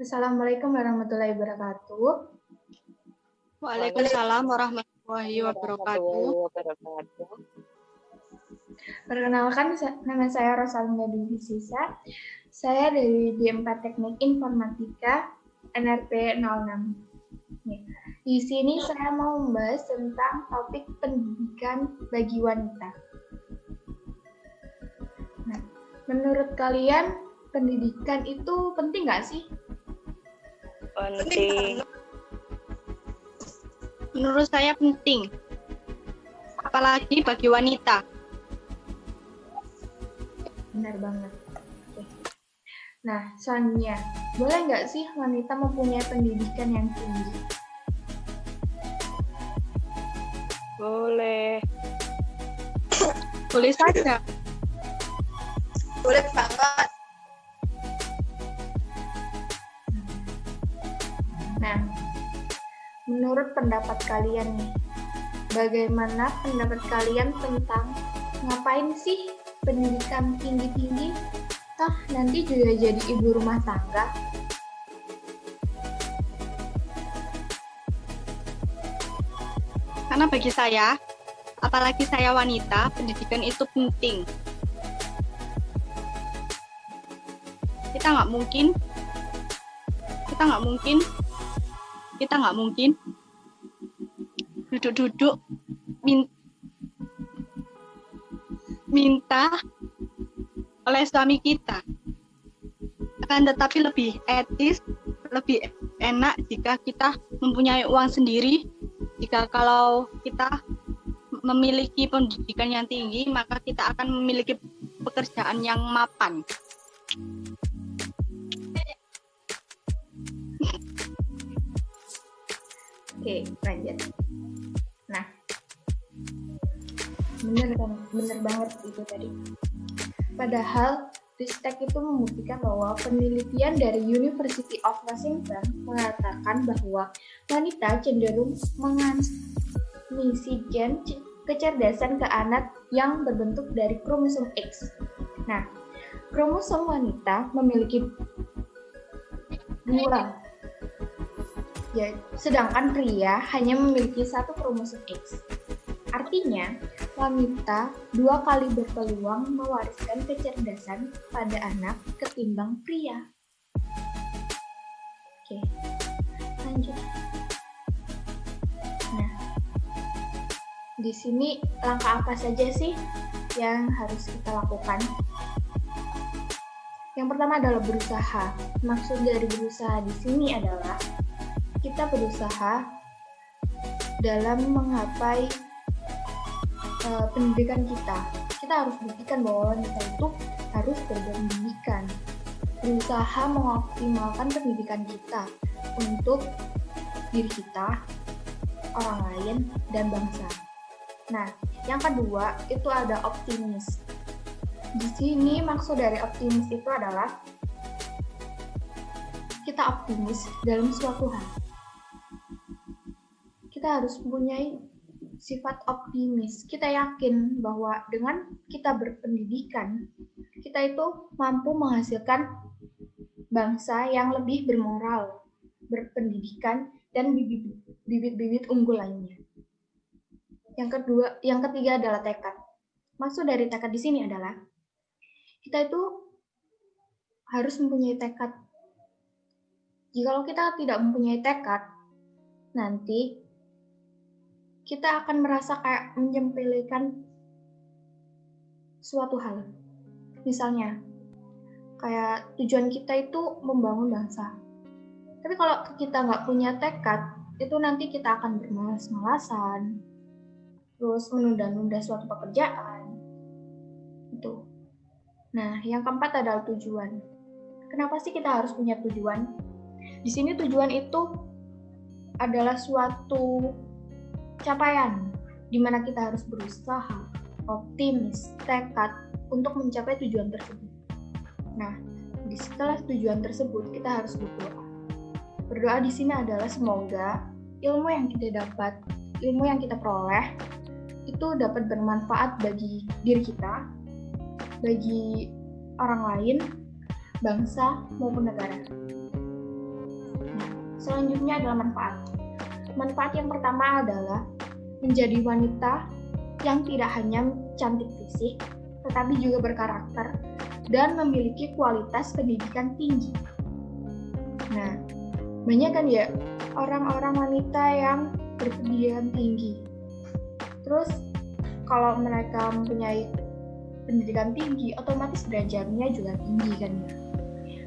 Assalamualaikum warahmatullahi wabarakatuh. Waalaikumsalam warahmatullahi wabarakatuh. Perkenalkan, nama saya Rosalinda Dwi Sisa. Saya dari D4 Teknik Informatika NRP 06. Di sini saya mau membahas tentang topik pendidikan bagi wanita. Nah, menurut kalian pendidikan itu penting nggak sih? Penting. Menurut saya penting, apalagi bagi wanita. Benar banget. Oke. Nah, selanjutnya, boleh nggak sih wanita mempunyai pendidikan yang tinggi? Boleh. Boleh saja. Boleh banget. Nah, menurut pendapat kalian nih, bagaimana pendapat kalian tentang ngapain sih pendidikan tinggi-tinggi? Toh nanti juga jadi ibu rumah tangga. Karena bagi saya, apalagi saya wanita, pendidikan itu penting. Kita nggak mungkin duduk-duduk minta oleh suami kita. Akan tetapi lebih etis, lebih enak jika kita mempunyai uang sendiri. Jika kalau kita memiliki pendidikan yang tinggi, maka kita akan memiliki pekerjaan yang mapan. Oke, lanjut. Nah, bener banget itu tadi. Padahal Ristek itu membuktikan bahwa penelitian dari University of Washington mengatakan bahwa wanita cenderung mengisi gen kecerdasan ke anak yang berbentuk dari kromosom X. Nah, kromosom wanita memiliki 2. Ya, sedangkan pria hanya memiliki 1 kromosom X. Artinya, wanita 2 kali berpeluang mewariskan kecerdasan pada anak ketimbang pria. Oke, lanjut. Nah, di sini langkah apa saja sih yang harus kita lakukan? Yang pertama adalah berusaha. Maksud dari berusaha di sini adalah kita berusaha dalam menggapai pendidikan kita. Kita harus buktikan bahwa wanita itu harus berpendidikan. Berusaha mengoptimalkan pendidikan kita untuk diri kita, orang lain, dan bangsa. Nah, yang kedua itu ada optimis. Di sini maksud dari optimis itu adalah kita optimis dalam suatu hal. Kita harus mempunyai sifat optimis. Kita yakin bahwa dengan kita berpendidikan, kita itu mampu menghasilkan bangsa yang lebih bermoral, berpendidikan, dan bibit-bibit unggul lainnya. Yang ketiga adalah tekad. Maksud dari tekad di sini adalah kita itu harus mempunyai tekad. Jikalau kita tidak mempunyai tekad, nanti kita akan merasa kayak menyepelekan suatu hal. Misalnya, kayak tujuan kita itu membangun bangsa. Tapi kalau kita nggak punya tekad, itu nanti kita akan bermalas-malasan, terus menunda-nunda suatu pekerjaan. Itu. Nah, yang keempat adalah tujuan. Kenapa sih kita harus punya tujuan? Di sini tujuan itu adalah suatu capaian di mana kita harus berusaha, optimis, tekad untuk mencapai tujuan tersebut. Nah, setelah tujuan tersebut kita harus berdoa. Berdoa di sini adalah semoga ilmu yang kita dapat, ilmu yang kita peroleh itu dapat bermanfaat bagi diri kita, bagi orang lain, bangsa maupun negara. Selanjutnya adalah manfaat. Manfaat yang pertama adalah menjadi wanita yang tidak hanya cantik fisik, tetapi juga berkarakter dan memiliki kualitas pendidikan tinggi. Nah, banyak kan ya orang-orang wanita yang berpendidikan tinggi. Terus kalau mereka mempunyai pendidikan tinggi, otomatis derajatnya juga tinggi kan ya.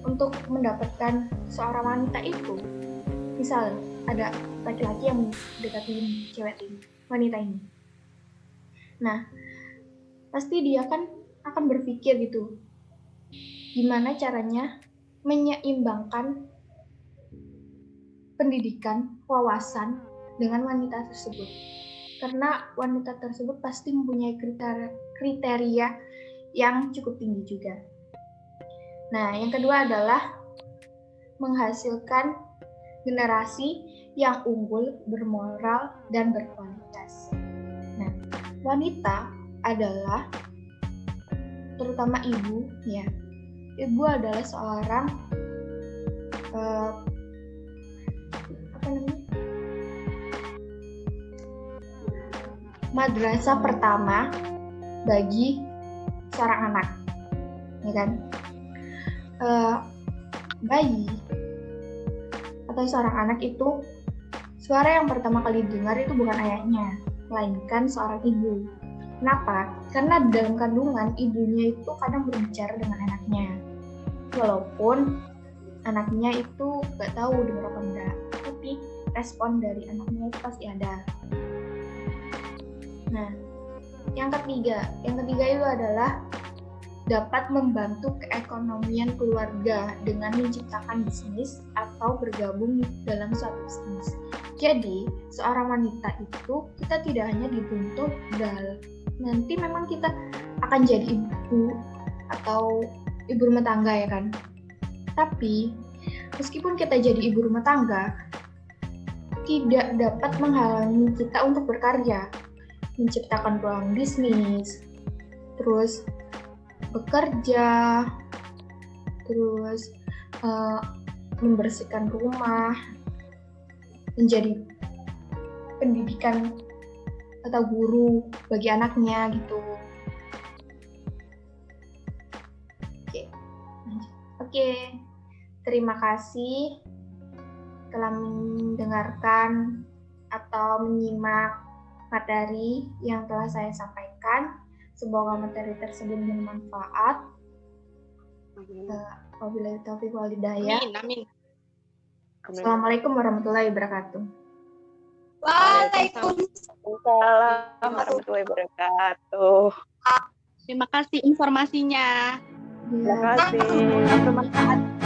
Untuk mendapatkan seorang wanita itu, misal ada laki-laki yang deketin cewek ini, wanita ini. Nah, pasti dia kan akan berpikir gitu, gimana caranya menyeimbangkan pendidikan, wawasan dengan wanita tersebut. Karena wanita tersebut pasti mempunyai kriteria yang cukup tinggi juga. Nah, yang kedua adalah menghasilkan generasi yang unggul, bermoral, dan berkualitas. Nah, wanita adalah terutama ibu, ya. Ibu adalah seorang madrasah pertama bagi seorang anak, ya kan? Bayi atau seorang anak itu suara yang pertama kali dengar itu bukan ayahnya, melainkan seorang ibu. Kenapa? Karena dalam kandungan ibunya itu kadang berbicara dengan anaknya, walaupun anaknya itu gak tahu dengar apa enggak, tapi respon dari anaknya itu pasti ada. Nah, yang ketiga itu adalah dapat membantu keekonomian keluarga dengan menciptakan bisnis atau bergabung dalam suatu bisnis. Jadi, seorang wanita itu kita tidak hanya dituntut nanti memang kita akan jadi ibu atau ibu rumah tangga ya kan. Tapi, meskipun kita jadi ibu rumah tangga, tidak dapat menghalangi kita untuk berkarya, menciptakan peluang bisnis, terus bekerja, terus membersihkan rumah, menjadi pendidikan atau guru bagi anaknya gitu. Oke. Terima kasih telah mendengarkan atau menyimak materi yang telah saya sampaikan. Semoga materi tersebut bermanfaat. Wabillahi taufiq wal hidayah. Amin. Assalamualaikum warahmatullahi wabarakatuh. Waalaikumsalam warahmatullahi wabarakatuh. Terima kasih informasinya. Terima kasih. Bermanfaat.